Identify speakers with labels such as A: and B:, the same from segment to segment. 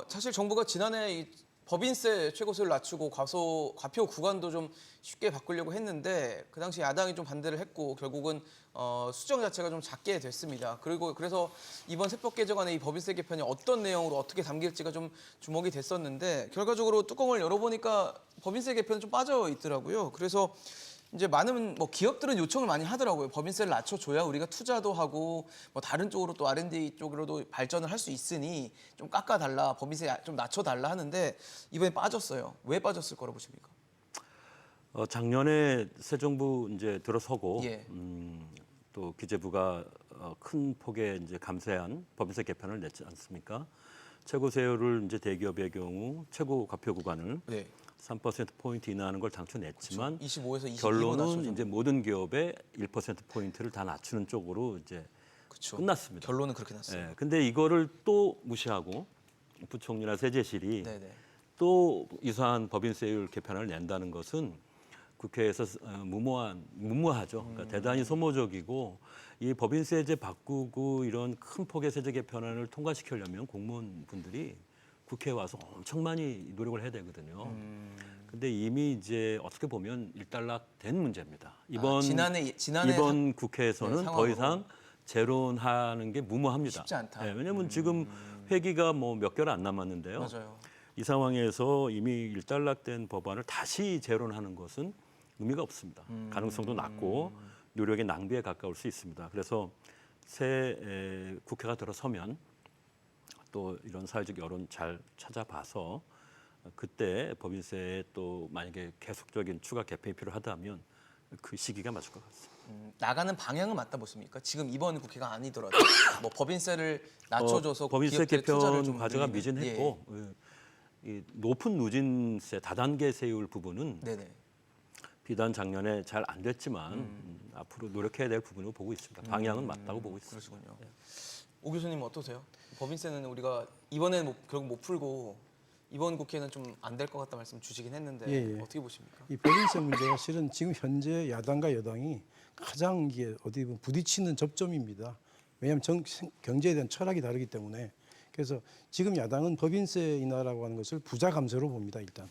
A: 사실 정부가 지난해 이 법인세 최고세를 낮추고 과표 구간도 좀 쉽게 바꾸려고 했는데 그 당시 야당이 좀 반대를 했고 결국은 수정 자체가 좀 작게 됐습니다. 그래서 이번 세법 개정안의 이 법인세 개편이 어떤 내용으로 어떻게 담길지가 좀 주목이 됐었는데 결과적으로 뚜껑을 열어보니까 법인세 개편은 좀 빠져 있더라고요. 그래서 이제 많은 기업들은 요청을 많이 하더라고요. 법인세를 낮춰줘야 우리가 투자도 하고 다른 쪽으로 또 R&D 쪽으로도 발전을 할 수 있으니 좀 깎아달라, 법인세 좀 낮춰달라 하는데 이번에 빠졌어요. 왜 빠졌을 거라고 보십니까?
B: 작년에 새 정부 이제 들어서고
A: 예.
B: 또 기재부가 큰 폭의 이제 감세한 법인세 개편을 냈지 않습니까? 최고세율을 이제 대기업의 경우 최고 과표 구간을
A: 네.
B: 3%포인트 인하하는 걸 당초 냈지만
A: 25에서 22로
B: 결론은 이제 모든 기업의 1%포인트를 다 낮추는 쪽으로 이제
A: 그쵸.
B: 끝났습니다.
A: 결론은 그렇게 났어요.
B: 예, 근데 이거를 또 무시하고 부총리나 세제실이
A: 네네.
B: 또 유사한 법인세율 개편을 낸다는 것은 국회에서 무모하죠. 그러니까 대단히 소모적이고 이 법인세제 바꾸고 이런 큰 폭의 세제 개편안을 통과시키려면 공무원분들이 국회에 와서 엄청 많이 노력을 해야 되거든요. 근데 이미 이제 어떻게 보면 일단락된 문제입니다.
A: 지난해
B: 이번 국회에서는
A: 네,
B: 더 이상 재론하는 게 무모합니다.
A: 쉽지 않다.
B: 네, 왜냐하면 지금 회기가 몇 개월 안 남았는데요.
A: 맞아요.
B: 이 상황에서 이미 일단락된 법안을 다시 재론하는 것은 의미가 없습니다. 가능성도 낮고 노력의 낭비에 가까울 수 있습니다. 그래서 새 국회가 들어서면 또 이런 사회적 여론 잘 찾아봐서 그때 법인세에 또 만약에 계속적인 추가 개편이 필요하다면 그 시기가 맞을 것 같습니다.
A: 나가는 방향은 맞다 보십니까? 지금 이번 국회가 아니더라도 법인세를 낮춰줘서
B: 법인세
A: 기업들의 투자를
B: 개편
A: 좀
B: 과제가
A: 늘리는.
B: 미진했고 이 높은 누진세 다단계 세율 부분은
A: 네네.
B: 비단 작년에 잘 안 됐지만 앞으로 노력해야 될 부분으로 보고 있습니다. 방향은 맞다고 보고 있습니다.
A: 그러시군요. 오 교수님 어떠세요? 법인세는 우리가 이번에는 결국 못 풀고 이번 국회는 좀 안 될 것 같다 말씀 주시긴 했는데
C: 예.
A: 어떻게 보십니까?
C: 이 법인세 문제가 실은 지금 현재 야당과 여당이 가장 이게 어디 보면 부딪히는 접점입니다. 왜냐하면 경제에 대한 철학이 다르기 때문에. 그래서 지금 야당은 법인세 인하라고 하는 것을 부자 감세로 봅니다, 일단.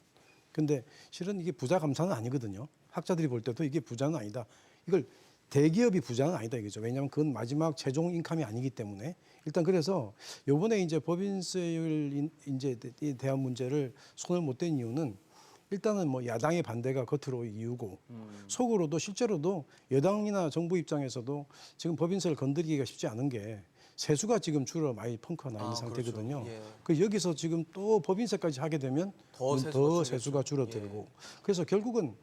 C: 근데 실은 이게 부자 감사는 아니거든요. 학자들이 볼 때도 이게 부자는 아니다. 이걸 대기업이 부자는 아니다 이거죠. 왜냐하면 그건 마지막 최종 인컴이 아니기 때문에 일단 그래서 요번에 이제 법인세율 인제에 대한 문제를 손을 못 댄 이유는 일단은 야당의 반대가 겉으로 이유고 속으로도 실제로도 여당이나 정부 입장에서도 지금 법인세를 건드리기가 쉽지 않은 게 세수가 지금 주로 많이 펑크가 나 있는 상태거든요.
A: 그렇죠. 예.
C: 그 여기서 지금 또 법인세까지 하게 되면 더 세수가 줄어들고 그래서 결국은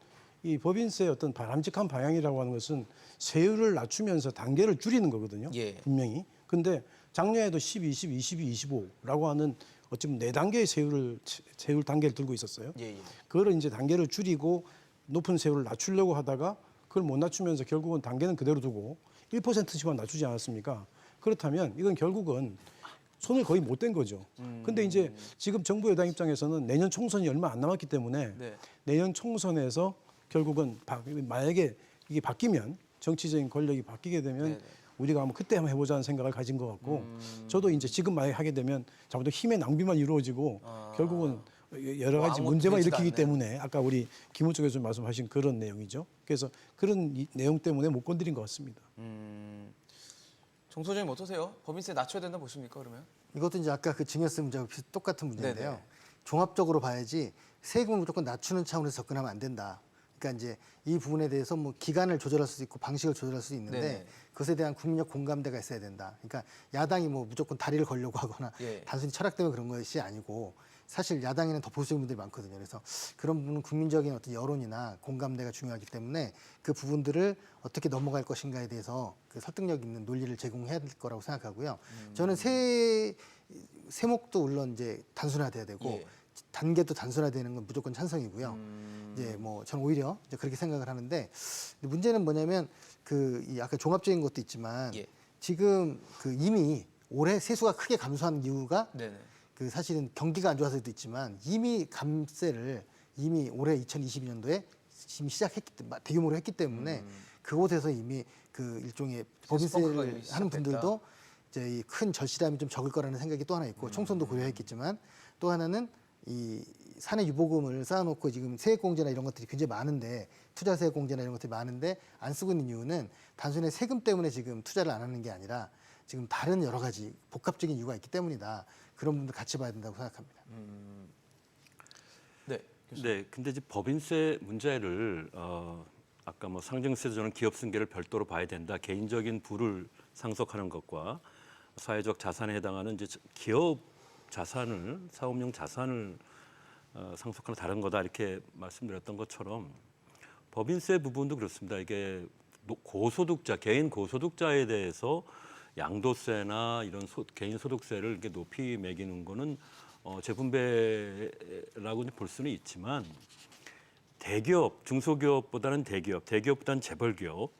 C: 이 법인세의 어떤 바람직한 방향이라고 하는 것은 세율을 낮추면서 단계를 줄이는 거거든요.
A: 예.
C: 분명히. 근데 작년에도 10, 20, 22, 25라고 하는 어쩌면 4단계의 세율 단계를 들고 있었어요.
A: 예.
C: 그거를 이제 단계를 줄이고 높은 세율을 낮추려고 하다가 그걸 못 낮추면서 결국은 단계는 그대로 두고 1%씩만 낮추지 않았습니까? 그렇다면 이건 결국은 손을 거의 못 댄 거죠. 근데 이제 지금 정부 여당 입장에서는 내년 총선이 얼마 안 남았기 때문에 내년 총선에서 결국은 만약에 이게 바뀌면 정치적인 권력이 바뀌게 되면 우리가 그때 한번 해보자는 생각을 가진 것 같고 저도 이제 지금 만약에 하게 되면 자꾸 힘의 낭비만 이루어지고 결국은 여러 가지 문제만 일으키기 때문에 아까 우리 김우주 교수님 말씀하신 그런 내용이죠. 그래서 그런 내용 때문에 못 건드린 것 같습니다.
A: 정 소장님 어떠세요? 법인세 낮춰야 된다 보십니까 그러면?
D: 이것도 이제 아까 그 증여세 문제와 똑같은 문제인데요.
A: 네네.
D: 종합적으로 봐야지 세금을 무조건 낮추는 차원에서 접근하면 안 된다. 그러니까 이제 이 부분에 대해서 기간을 조절할 수도 있고 방식을 조절할 수도 있는데
A: 네네.
D: 그것에 대한 국민적 공감대가 있어야 된다. 그러니까 야당이 무조건 다리를 걸려고 하거나 단순히 철학 때문에 그런 것이 아니고 사실 야당에는 더 보수적인 분들이 많거든요. 그래서 그런 부분은 국민적인 어떤 여론이나 공감대가 중요하기 때문에 그 부분들을 어떻게 넘어갈 것인가에 대해서 그 설득력 있는 논리를 제공해야 될 거라고 생각하고요. 저는 세목도 물론 이제 단순화돼야 되고 단계도 단순화되는 건 무조건 찬성이고요. 이제 저는 오히려 이제 그렇게 생각을 하는데 문제는 뭐냐면 이 아까 종합적인 것도 있지만 지금 이미 올해 세수가 크게 감소한 이유가 사실은 경기가 안 좋아서도 있지만 이미 감세를 이미 올해 2022년도에 이미 시작했기 때문에 대규모로 했기 때문에 그곳에서 이미 일종의 법인세를 하는 분들도 이제 이 큰 절실함이 좀 적을 거라는 생각이 또 하나 있고 총선도 고려했겠지만 또 하나는 이 사내 유보금을 쌓아놓고 지금 세액공제나 이런 것들이 굉장히 많은데 투자 세액공제나 이런 것들이 많은데 안 쓰고 있는 이유는 단순히 세금 때문에 지금 투자를 안 하는 게 아니라 지금 다른 여러 가지 복합적인 이유가 있기 때문이다. 그런 부분도 같이 봐야 된다고 생각합니다.
A: 네.
B: 네, 근데 이제 법인세 문제를 아까 뭐 상징세도 저는 기업 승계를 별도로 봐야 된다. 개인적인 부를 상속하는 것과 사회적 자산에 해당하는 이제 기업 자산을 사업용 자산을 상속하는 다른 거다 이렇게 말씀드렸던 것처럼 법인세 부분도 그렇습니다. 이게 고소득자, 개인 고소득자에 대해서 양도세나 이런 개인 소득세를 이렇게 높이 매기는 거는 재분배라고 볼 수는 있지만 대기업, 중소기업보다는 대기업, 대기업보다는 재벌기업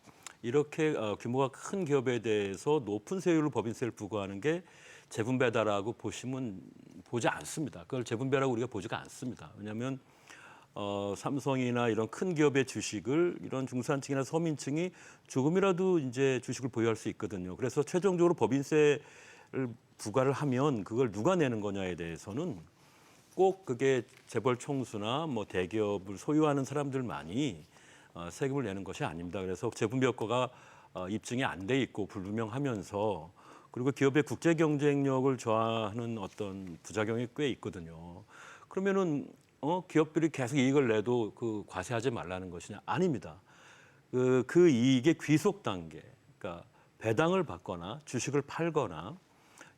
B: 이렇게 규모가 큰 기업에 대해서 높은 세율로 법인세를 부과하는 게 재분배다라고 보지 않습니다. 그걸 재분배라고 우리가 보지가 않습니다. 왜냐하면 삼성이나 이런 큰 기업의 주식을 이런 중산층이나 서민층이 조금이라도 이제 주식을 보유할 수 있거든요. 그래서 최종적으로 법인세를 부과를 하면 그걸 누가 내는 거냐에 대해서는 꼭 그게 재벌 총수나 뭐 대기업을 소유하는 사람들만이 세금을 내는 것이 아닙니다. 그래서 재분배 효과가 입증이 안 돼 있고 불분명하면서 그리고 기업의 국제 경쟁력을 저하하는 어떤 부작용이 꽤 있거든요. 그러면은 기업들이 계속 이익을 내도 그 과세하지 말라는 것이냐? 아닙니다. 그 이익의 귀속 단계, 그러니까 배당을 받거나 주식을 팔거나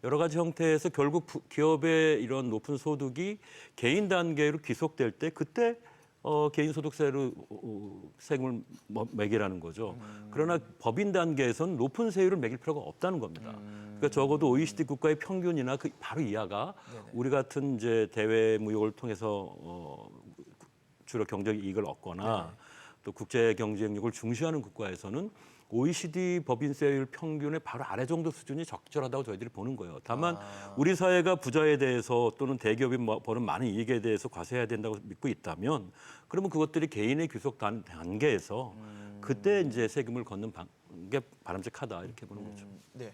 B: 여러 가지 형태에서 결국 기업의 이런 높은 소득이 개인 단계로 귀속될 때 그때 개인 소득세로 세금을 매기라는 거죠. 그러나 법인 단계에서는 높은 세율을 매길 필요가 없다는 겁니다. 그러니까 적어도 OECD 국가의 평균이나 그 바로 이하가 우리 같은 이제 대외 무역을 통해서 주로 경제 이익을 얻거나 또 국제 경쟁력을 중시하는 국가에서는 OECD 법인세율 평균의 바로 아래 정도 수준이 적절하다고 저희들이 보는 거예요. 다만 우리 사회가 부자에 대해서 또는 대기업이 버는 많은 이익에 대해서 과세해야 된다고 믿고 있다면 그러면 그것들이 개인의 귀속 단계에서 그때 이제 세금을 걷는 게 바람직하다 이렇게 보는 거죠.
A: 네.